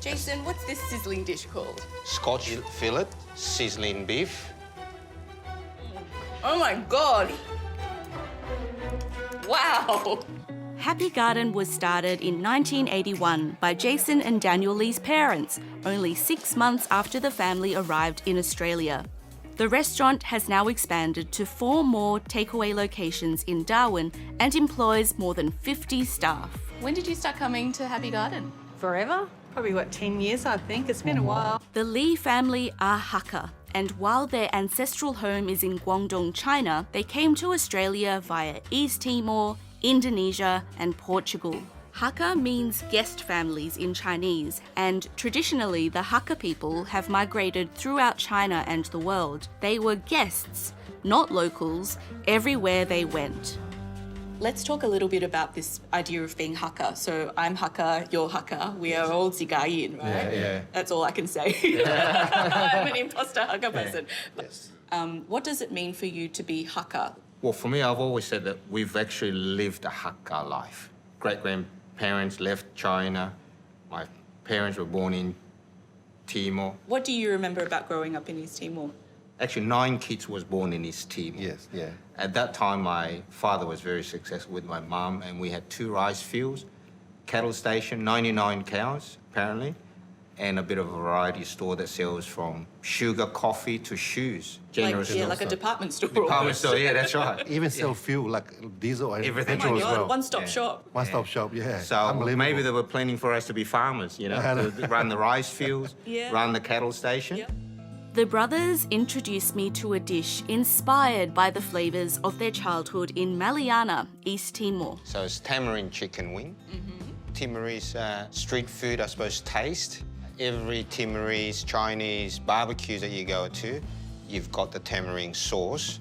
Jason, what's this sizzling dish called? Scotch fillet, sizzling beef. Oh my God. Wow. Happy Garden was started in 1981 by Jason and Daniel Lee's parents, only 6 months after the family arrived in Australia. The restaurant has now expanded to 4 more takeaway locations in Darwin and employs more than 50 staff. When did you start coming to Happy Garden? Forever. Probably, 10 years, I think. It's been a while. The Lee family are Hakka, and while their ancestral home is in Guangdong, China, they came to Australia via East Timor, Indonesia, and Portugal. Hakka means guest families in Chinese, and traditionally the Hakka people have migrated throughout China and the world. They were guests, not locals, everywhere they went. Let's talk a little bit about this idea of being Hakka. So I'm Hakka, you're Hakka, we are all Zigayin, right? Yeah. That's all I can say. I'm an imposter Hakka person. Yes. What does it mean for you to be Hakka? Well, for me, I've always said that we've actually lived a Hakka life. Great-grandparents left China. My parents were born in Timor. What do you remember about growing up in East Timor? Actually, 9 kids was born in East Timor. Yes, yeah. At that time, my father was very successful with my mum, and we had 2 rice fields, cattle station, 99 cows, apparently, and a bit of a variety store that sells from sugar, coffee to shoes. Like a department store. Department store, yeah, that's right. Even sell fuel like diesel and Everything. petrol Oh my as God, well. one-stop shop. One-stop shop, yeah. So Unbelievable. maybe they were planning for us to be farmers, you know, to run the rice fields, Yeah. run the cattle station. Yep. The brothers introduced me to a dish inspired by the flavours of their childhood in Maliana, East Timor. So it's tamarind chicken wing. Timorese street food, I suppose, taste. Every Timorese Chinese barbecues that you go to, you've got the tamarind sauce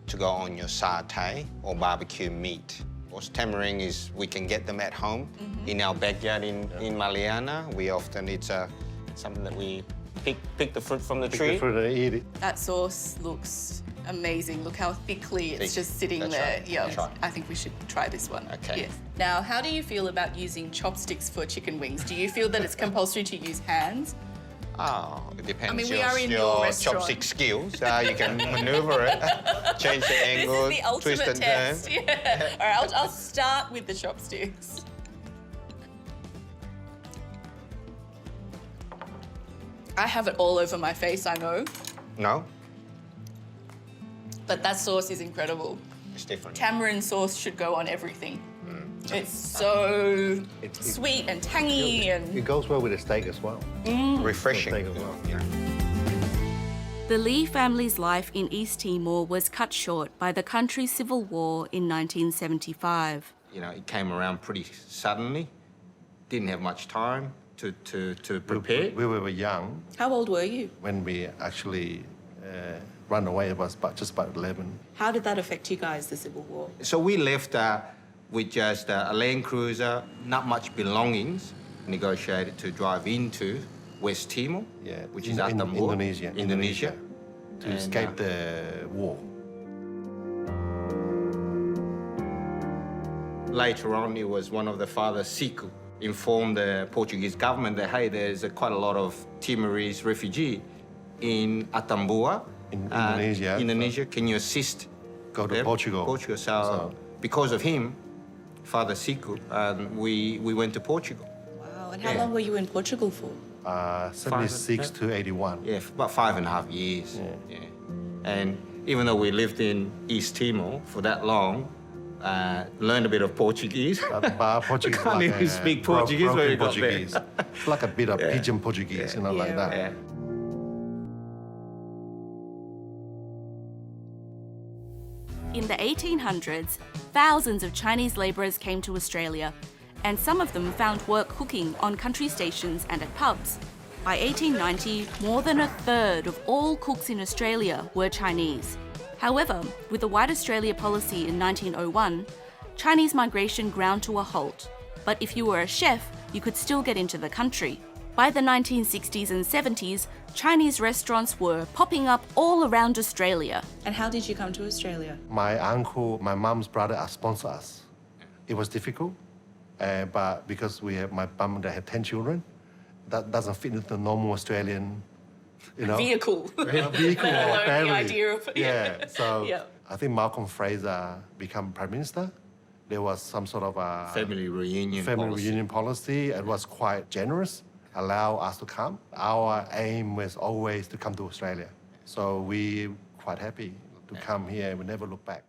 to go on your satay or barbecue meat. Of course, tamarind is, we can get them at home in our backyard in Maliana. We often, it's something that we pick the fruit from the tree. Pick the fruit and eat it. That sauce looks amazing. Look how thickly it's Thick. just sitting That's there. right. Yeah, That's right. I think we should try this one. Okay. Yes. Now, how do you feel about using chopsticks for chicken wings? Do you feel that it's compulsory to use hands? Oh, it depends. I mean, we are in your restaurant. chopstick skills. You can maneuver it, change the angle, This is the twist ultimate and test. turn. Yeah. All right, I'll start with the chopsticks. I have it all over my face, I know, No, but that sauce is incredible. it's different. Tamarind sauce should go on everything. It's so sweet and tangy and... It goes well with the steak as well. Refreshing. Steak as well. Yeah. The Lee family's life in East Timor was cut short by the country's civil war in 1975. You know, it came around pretty suddenly. Didn't have much time to prepare. We were young How old were you? when we actually ran away. It was just about 11. How did that affect you guys, the civil war? So we left with just a Land Cruiser, not much belongings, negotiated to drive into West Timor, Yeah, which is in Atambua, Indonesia. To And, escape the war. Later on, it was one of the fathers, Siku, informed the Portuguese government that, hey, there's quite a lot of Timorese refugee in Atambua. In Indonesia. Indonesia, can you assist Go to them? Portugal. Portugal. So because of him, Father Siku, we went to Portugal. Wow, and how Yeah. long were you in Portugal for? 76 to 81. Yeah, for about 5.5 years. Yeah. And even though we lived in East Timor for that long, learned a bit of Portuguese. But Portuguese Can't even speak Portuguese when broken we got there. Portuguese. It's like a bit of pigeon Portuguese, you know, like that. Yeah. In the 1800s, thousands of Chinese labourers came to Australia, and some of them found work cooking on country stations and at pubs. By 1890, more than a third of all cooks in Australia were Chinese. However, with the White Australia policy in 1901, Chinese migration ground to a halt. But if you were a chef, you could still get into the country. By the 1960s and 70s, Chinese restaurants were popping up all around Australia. And how did you come to Australia? My uncle, my mom's brother sponsored us. It was difficult, but because my mom and dad had 10 children, that doesn't fit into the normal Australian, you know, Vehicle. vehicle Let or alone the ferry. idea of- yeah. So Yeah. I think Malcolm Fraser became prime minister. There was some sort of a Family reunion policy. reunion policy. It was quite generous, allow us to come. Our aim was always to come to Australia. So we quite happy to come here. We never look back.